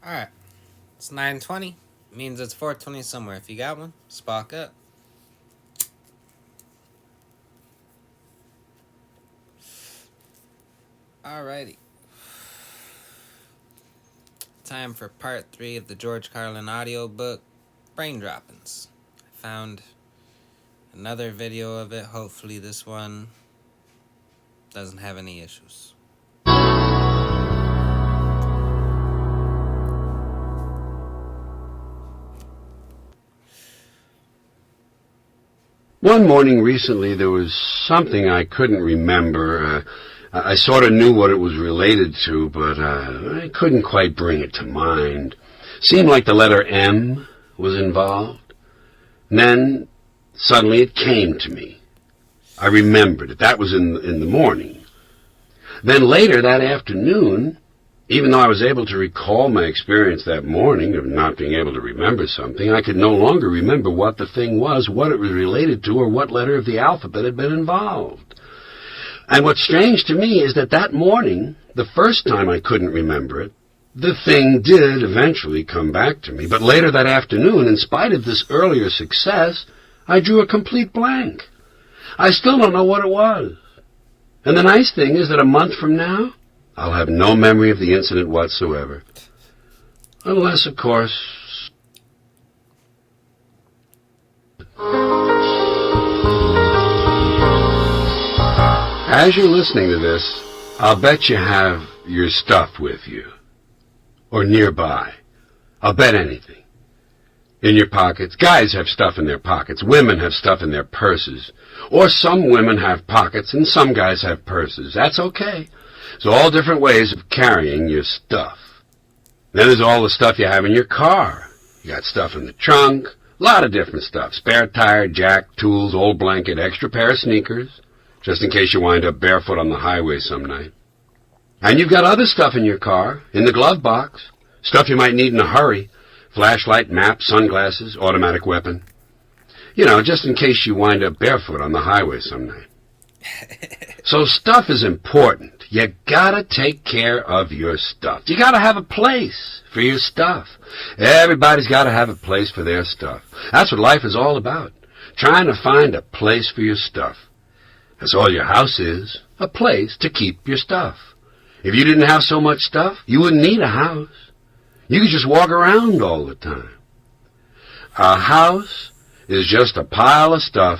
Alright, it's 9:20. Means it's 4:20 somewhere. If you got one, spark up. Alrighty. Time for part 3 of the George Carlin audiobook, Brain Droppings. I found another video of it. Hopefully this one doesn't have any issues. One morning recently, there was something I couldn't remember. I sort of knew what it was related to, but I couldn't quite bring it to mind. Seemed like the letter M was involved. And then, suddenly it came to me. I remembered it. That was in the morning. Then later that afternoon, even though I was able to recall my experience that morning of not being able to remember something, I could no longer remember what the thing was, what it was related to, or what letter of the alphabet had been involved. And what's strange to me is that morning, the first time I couldn't remember it, the thing did eventually come back to me. But later that afternoon, in spite of this earlier success, I drew a complete blank. I still don't know what it was. And the nice thing is that a month from now, I'll have no memory of the incident whatsoever. Unless, of course... As you're listening to this, I'll bet you have your stuff with you. Or nearby. I'll bet anything. In your pockets. Guys have stuff in their pockets. Women have stuff in their purses. Or some women have pockets and some guys have purses. That's okay. So all different ways of carrying your stuff. Then there's all the stuff you have in your car. You got stuff in the trunk, a lot of different stuff. Spare tire, jack, tools, old blanket, extra pair of sneakers, just in case you wind up barefoot on the highway some night. And you've got other stuff in your car, in the glove box, stuff you might need in a hurry, flashlight, map, sunglasses, automatic weapon. You know, just in case you wind up barefoot on the highway some night. So stuff is important. You gotta take care of your stuff. You gotta have a place for your stuff. Everybody's gotta have a place for their stuff. That's what life is all about. Trying to find a place for your stuff. That's all your house is. A place to keep your stuff. If you didn't have so much stuff, you wouldn't need a house. You could just walk around all the time. A house is just a pile of stuff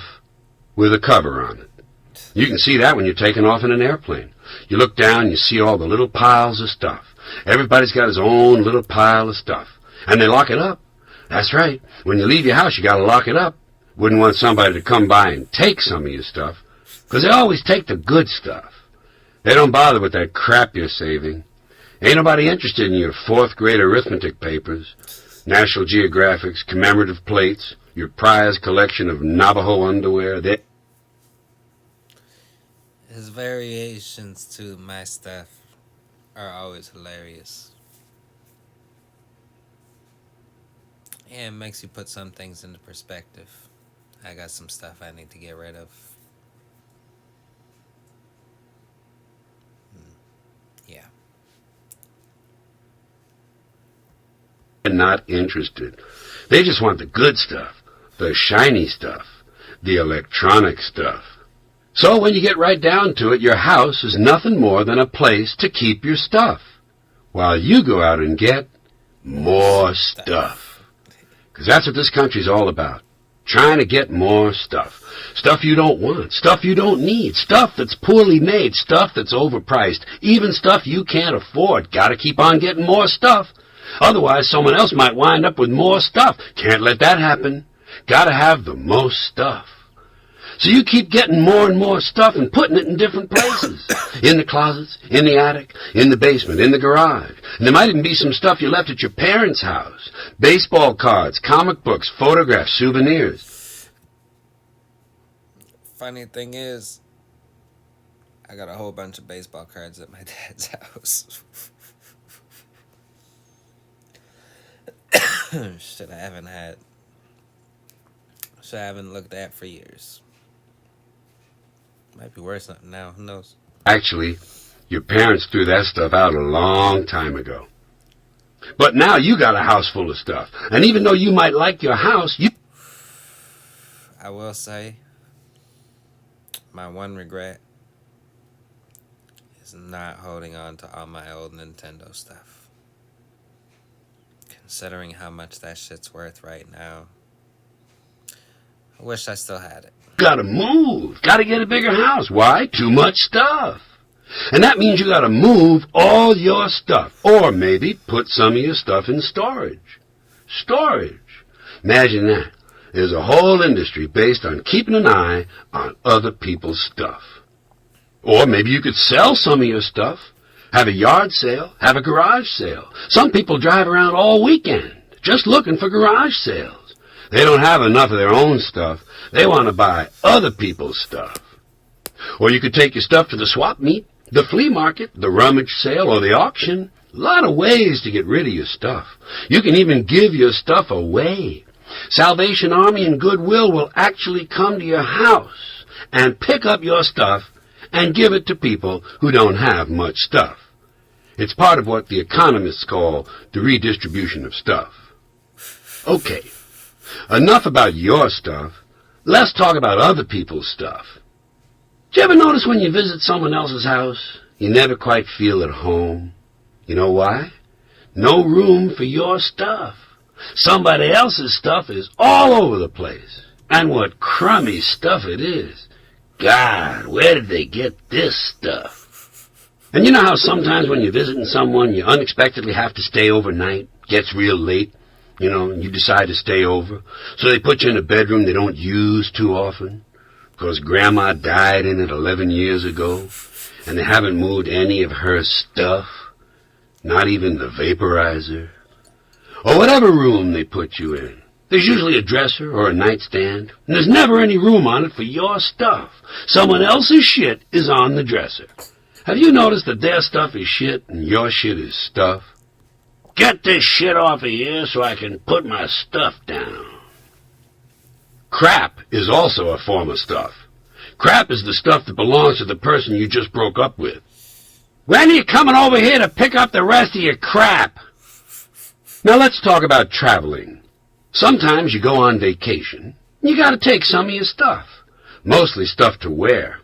with a cover on it. You can see that when you're taking off in an airplane. You look down and you see all the little piles of stuff. Everybody's got his own little pile of stuff. And they lock it up. That's right. When you leave your house, you got to lock it up. Wouldn't want somebody to come by and take some of your stuff. Because they always take the good stuff. They don't bother with that crap you're saving. Ain't nobody interested in your fourth grade arithmetic papers, National Geographics, commemorative plates, your prize collection of Navajo underwear. His variations to my stuff are always hilarious. Yeah, it makes you put some things into perspective. I got some stuff I need to get rid of. Yeah. Not interested. They just want the good stuff, the shiny stuff, the electronic stuff. So when you get right down to it, your house is nothing more than a place to keep your stuff, while you go out and get more stuff. Because that's what this country's all about. Trying to get more stuff. Stuff you don't want. Stuff you don't need. Stuff that's poorly made. Stuff that's overpriced. Even stuff you can't afford. Gotta keep on getting more stuff. Otherwise, someone else might wind up with more stuff. Can't let that happen. Gotta have the most stuff. So you keep getting more and more stuff and putting it in different places. In the closets, in the attic, in the basement, in the garage. And there might even be some stuff you left at your parents' house. Baseball cards, comic books, photographs, souvenirs. Funny thing is, I got a whole bunch of baseball cards at my dad's house. Shit I haven't looked at for years. Might be worth something now, who knows? Actually, your parents threw that stuff out a long time ago. But now you got a house full of stuff. And even though you might like your house, I will say, my one regret is not holding on to all my old Nintendo stuff. Considering how much that shit's worth right now, I wish I still had it. Gotta move. Gotta get a bigger house. Why? Too much stuff. And that means you gotta move all your stuff. Or maybe put some of your stuff in storage. Storage. Imagine that. There's a whole industry based on keeping an eye on other people's stuff. Or maybe you could sell some of your stuff. Have a yard sale. Have a garage sale. Some people drive around all weekend just looking for garage sales. They don't have enough of their own stuff. They want to buy other people's stuff. Or you could take your stuff to the swap meet, the flea market, the rummage sale, or the auction. A lot of ways to get rid of your stuff. You can even give your stuff away. Salvation Army and Goodwill will actually come to your house and pick up your stuff and give it to people who don't have much stuff. It's part of what the economists call the redistribution of stuff. Okay, enough about your stuff. Let's talk about other people's stuff. Do you ever notice when you visit someone else's house, you never quite feel at home? You know why? No room for your stuff. Somebody else's stuff is all over the place. And what crummy stuff it is. God, where did they get this stuff? And you know how sometimes when you're visiting someone, you unexpectedly have to stay overnight? Gets real late, and you decide to stay over. So they put you in a bedroom they don't use too often, because Grandma died in it 11 years ago, and they haven't moved any of her stuff, not even the vaporizer. Or whatever room they put you in. There's usually a dresser or a nightstand, and there's never any room on it for your stuff. Someone else's shit is on the dresser. Have you noticed that their stuff is shit and your shit is stuff? Get this shit off of here so I can put my stuff down. Crap is also a form of stuff. Crap is the stuff that belongs to the person you just broke up with. When are you coming over here to pick up the rest of your crap? Now let's talk about traveling. Sometimes you go on vacation, and you gotta take some of your stuff. Mostly stuff to wear.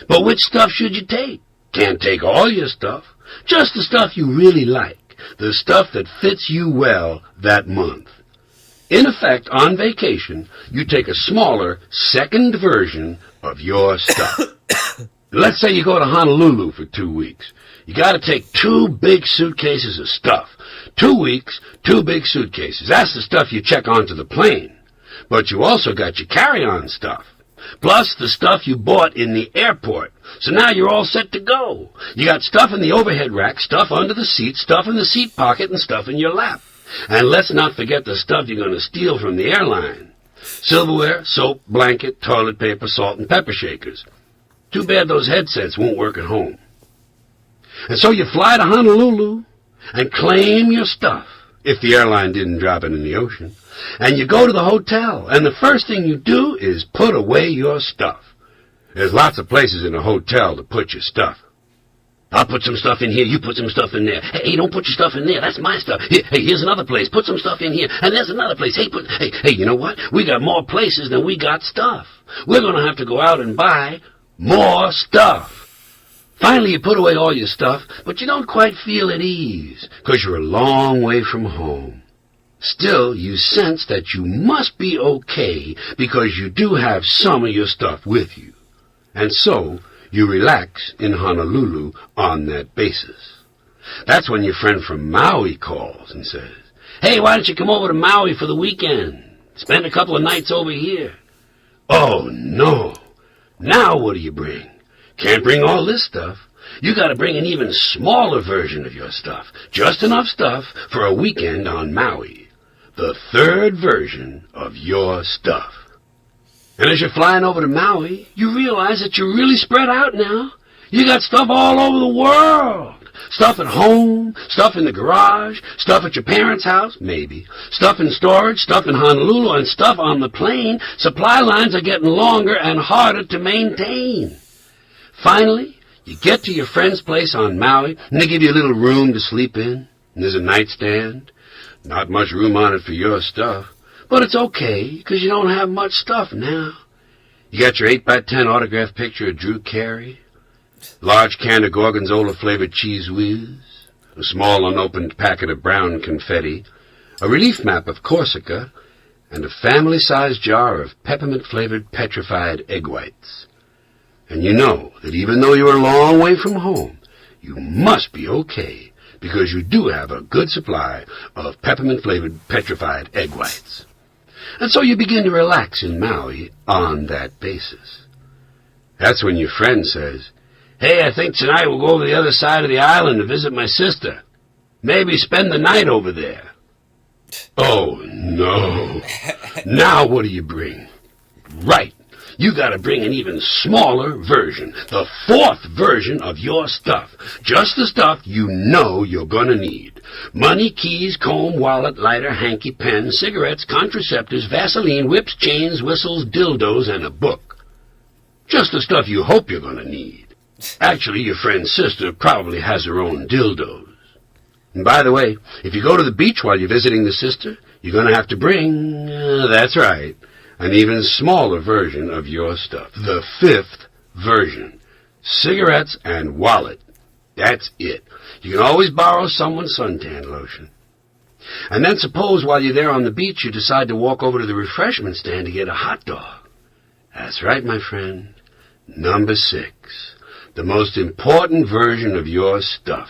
But which stuff should you take? Can't take all your stuff. Just the stuff you really like. The stuff that fits you well that month. In effect, on vacation, you take a smaller, second version of your stuff. Let's say you go to Honolulu for 2 weeks. You gotta take 2 big suitcases of stuff. 2 weeks, 2 big suitcases. That's the stuff you check onto the plane. But you also got your carry-on stuff. Plus the stuff you bought in the airport. So now you're all set to go. You got stuff in the overhead rack, stuff under the seat, stuff in the seat pocket, and stuff in your lap. And let's not forget the stuff you're going to steal from the airline. Silverware, soap, blanket, toilet paper, salt, and pepper shakers. Too bad those headsets won't work at home. And so you fly to Honolulu and claim your stuff, if the airline didn't drop it in the ocean. And you go to the hotel, and the first thing you do is put away your stuff. There's lots of places in a hotel to put your stuff. I'll put some stuff in here, you put some stuff in there. Hey, don't put your stuff in there, that's my stuff. Hey, here's another place, put some stuff in here, and there's another place. Hey, you know what? We got more places than we got stuff. We're going to have to go out and buy more stuff. Finally, you put away all your stuff, but you don't quite feel at ease, because you're a long way from home. Still, you sense that you must be okay, because you do have some of your stuff with you. And so, you relax in Honolulu on that basis. That's when your friend from Maui calls and says, "Hey, why don't you come over to Maui for the weekend? Spend a couple of nights over here." Oh, no. Now what do you bring? Can't bring all this stuff. You got to bring an even smaller version of your stuff. Just enough stuff for a weekend on Maui. The third version of your stuff. And as you're flying over to Maui, you realize that you're really spread out now. You got stuff all over the world. Stuff at home, stuff in the garage, stuff at your parents' house, maybe. Stuff in storage, stuff in Honolulu, and stuff on the plane. Supply lines are getting longer and harder to maintain. Finally, you get to your friend's place on Maui, and they give you a little room to sleep in. And there's a nightstand. Not much room on it for your stuff. But it's okay, because you don't have much stuff now. You got your 8x10 autograph picture of Drew Carey, large can of Gorgonzola-flavored cheese whiz, a small unopened packet of brown confetti, a relief map of Corsica, and a family-sized jar of peppermint-flavored petrified egg whites. And you know that even though you're a long way from home, you must be okay, because you do have a good supply of peppermint-flavored petrified egg whites. And so you begin to relax in Maui on that basis. That's when your friend says, "Hey, I think tonight we'll go over the other side of the island to visit my sister. Maybe spend the night over there." Oh, no. Now what do you bring? Right. You gotta bring an even smaller version, the 4th version of your stuff. Just the stuff you know you're gonna need. Money, keys, comb, wallet, lighter, hanky, pen, cigarettes, contraceptives, Vaseline, whips, chains, whistles, dildos, and a book. Just the stuff you hope you're gonna need. Actually, your friend's sister probably has her own dildos. And by the way, if you go to the beach while you're visiting the sister, you're gonna have to bring, that's right, an even smaller version of your stuff. The 5th version. Cigarettes and wallet. That's it. You can always borrow someone's suntan lotion. And then suppose while you're there on the beach you decide to walk over to the refreshment stand to get a hot dog. That's right, my friend. Number 6. The most important version of your stuff.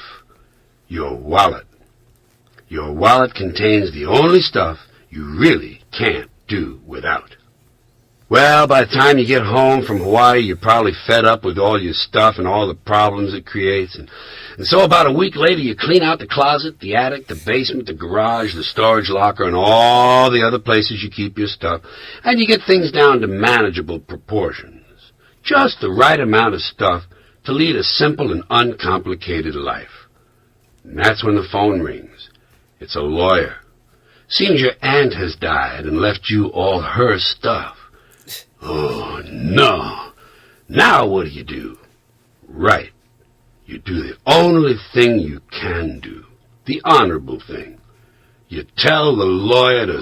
Your wallet. Your wallet contains the only stuff you really can't do without. Well, by the time you get home from Hawaii, you're probably fed up with all your stuff and all the problems it creates. And so about a week later, you clean out the closet, the attic, the basement, the garage, the storage locker, and all the other places you keep your stuff. And you get things down to manageable proportions. Just the right amount of stuff to lead a simple and uncomplicated life. And that's when the phone rings. It's a lawyer. Seems your aunt has died and left you all her stuff. Oh, no. Now what do? Right. You do the only thing you can do. The honorable thing. You tell the lawyer to...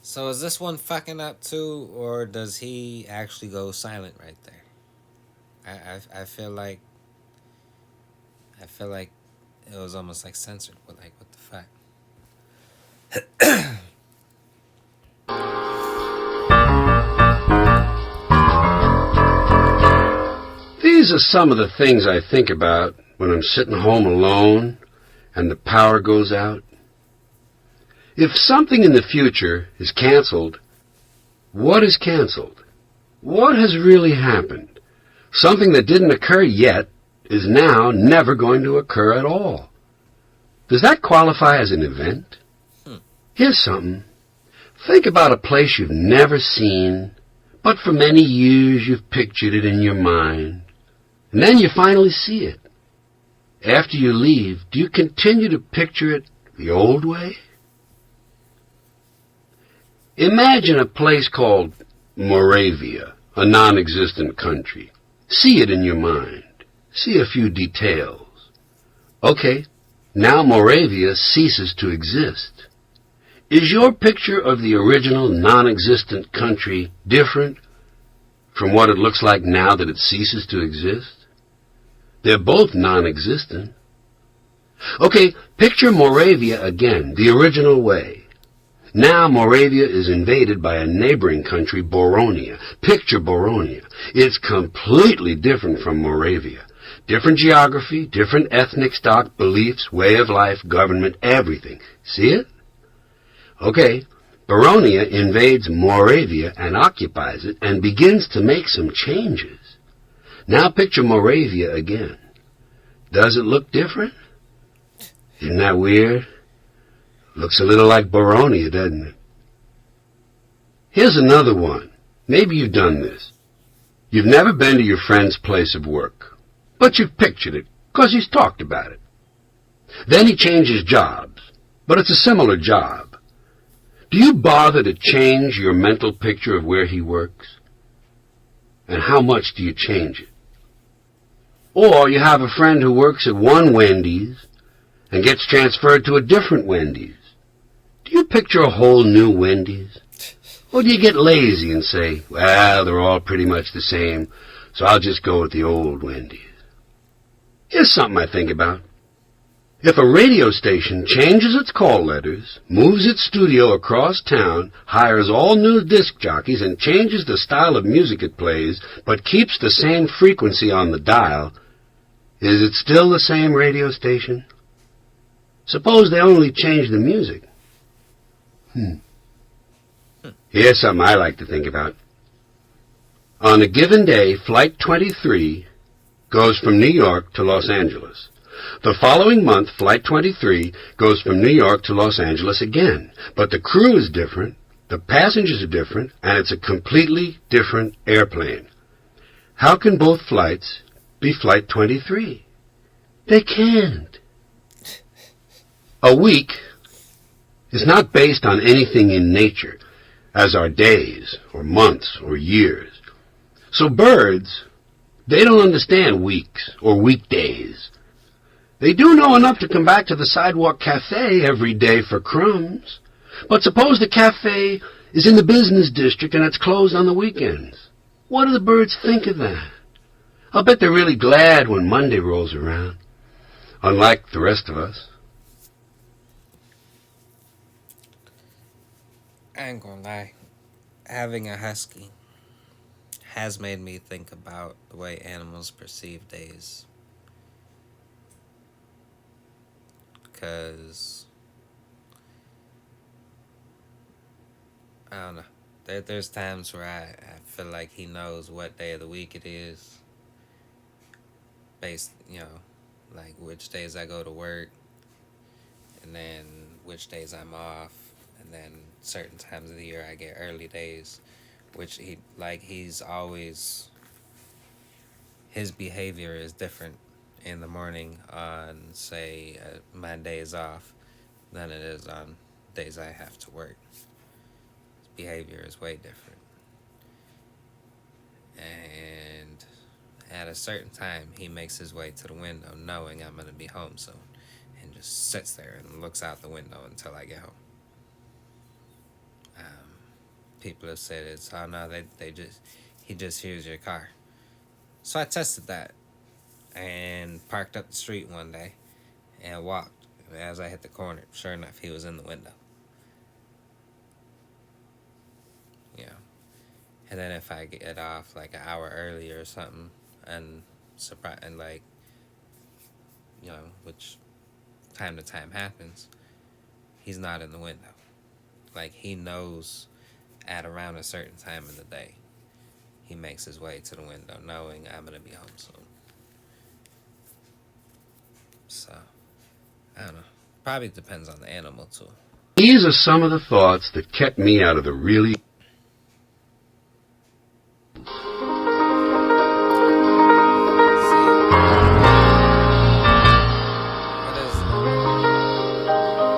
So is this one fucking up too, or does he actually go silent right there? I feel like it was almost like censored. But like, what the fuck? These are some of the things I think about when I'm sitting home alone and the power goes out. If something in the future is canceled, what is canceled? What has really happened? Something that didn't occur yet is now never going to occur at all. Does that qualify as an event? Here's something. Think about a place you've never seen, but for many years you've pictured it in your mind. And then you finally see it. After you leave, do you continue to picture it the old way? Imagine a place called Moravia, a non-existent country. See it in your mind. See a few details. Okay, now Moravia ceases to exist. Is your picture of the original non-existent country different from what it looks like now that it ceases to exist? They're both non-existent. Okay, picture Moravia again, the original way. Now Moravia is invaded by a neighboring country, Boronia. Picture Boronia. It's completely different from Moravia. Different geography, different ethnic stock, beliefs, way of life, government, everything. See it? Okay, Boronia invades Moravia and occupies it and begins to make some changes. Now picture Moravia again. Does it look different? Isn't that weird? Looks a little like Boronia, doesn't it? Here's another one. Maybe you've done this. You've never been to your friend's place of work, but you've pictured it because he's talked about it. Then he changes jobs, but it's a similar job. Do you bother to change your mental picture of where he works? and how much do you change it? Or you have a friend who works at one Wendy's and gets transferred to a different Wendy's. Do you picture a whole new Wendy's? Or do you get lazy and say, well, they're all pretty much the same, so I'll just go with the old Wendy's? Here's something I think about. If a radio station changes its call letters, moves its studio across town, hires all new disc jockeys, and changes the style of music it plays, but keeps the same frequency on the dial, is it still the same radio station? Suppose they only change the music. Here's something I like to think about. On a given day, Flight 23 goes from New York to Los Angeles. The following month, Flight 23 goes from New York to Los Angeles again. But the crew is different, the passengers are different, and it's a completely different airplane. How can both flights be Flight 23? They can't. A week is not based on anything in nature, as are days, or months, or years. So birds, they don't understand weeks or weekdays. They do know enough to come back to the sidewalk cafe every day for crumbs. But suppose the cafe is in the business district and it's closed on the weekends. What do the birds think of that? I'll bet they're really glad when Monday rolls around, unlike the rest of us. I ain't gonna lie. Having a husky has made me think about the way animals perceive days. Because, I don't know. There's times where I feel like he knows what day of the week it is. Based, like which days I go to work. And then which days I'm off. And then certain times of the year I get early days. Which he's always, his behavior is different in the morning on, say, my days off than it is on days I have to work. His behavior is way different. And at a certain time, he makes his way to the window knowing I'm going to be home soon. And just sits there and looks out the window until I get home. People have said it's, oh no, he just hears your car. So I tested that and parked up the street one day and walked. And as I hit the corner, sure enough, he was in the window. And then if I get off like an hour earlier or something, and which time to time happens, he's not in the window. Like, he knows at around a certain time in the day, he makes his way to the window knowing I'm going to be home soon. So, I don't know. Probably depends on the animal, too. These are some of the thoughts that kept me out of the really...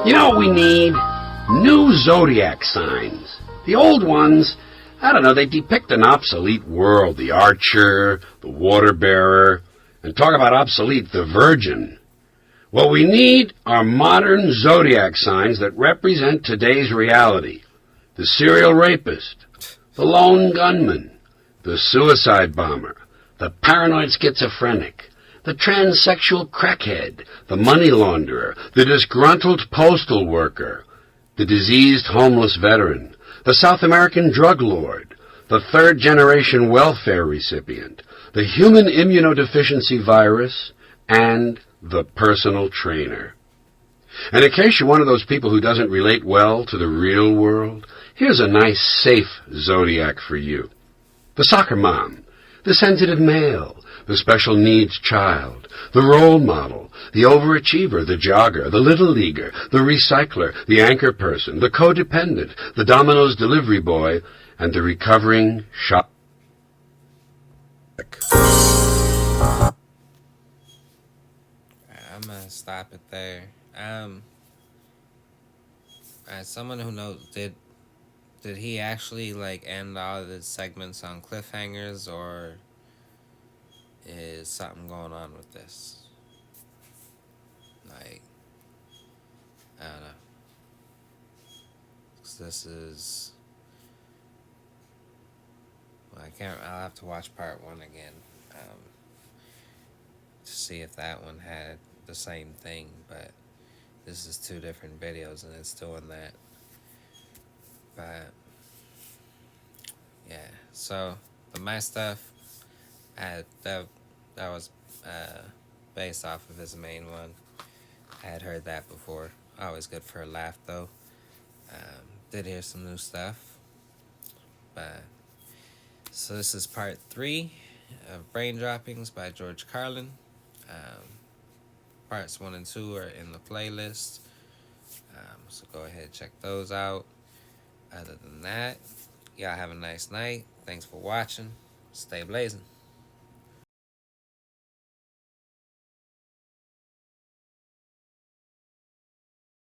You know what we need? New zodiac signs. The old ones, I don't know, they depict an obsolete world. The archer, the water bearer, and talk about obsolete, the virgin. What we need are modern zodiac signs that represent today's reality. The serial rapist, the lone gunman, the suicide bomber, the paranoid schizophrenic, the transsexual crackhead, the money launderer, the disgruntled postal worker, the diseased homeless veteran, the South American drug lord, the third-generation welfare recipient, the human immunodeficiency virus, and the personal trainer. And in case you're one of those people who doesn't relate well to the real world, here's a nice, safe zodiac for you. The soccer mom, the sensitive male, the special needs child, the role model, the overachiever, the jogger, the little leaguer, the recycler, the anchor person, the codependent, the Domino's delivery boy, and the recovering shop. I'm gonna stop it there. As someone who did Did he actually like end all of his segments on cliffhangers, or is something going on with this? Like, I don't know. 'Cause this is. Well, I can't. I'll have to watch part one again to see if that one had the same thing. But this is two different videos, and it's doing that. But yeah, so the my stuff, that was based off of his main one. I had heard that before. Always good for a laugh though. Did hear some new stuff, but so this is part 3 of Brain Droppings by George Carlin. Parts 1 and 2 are in the playlist, so go ahead and check those out. Other than that, y'all have a nice night. Thanks for watching. Stay blazing.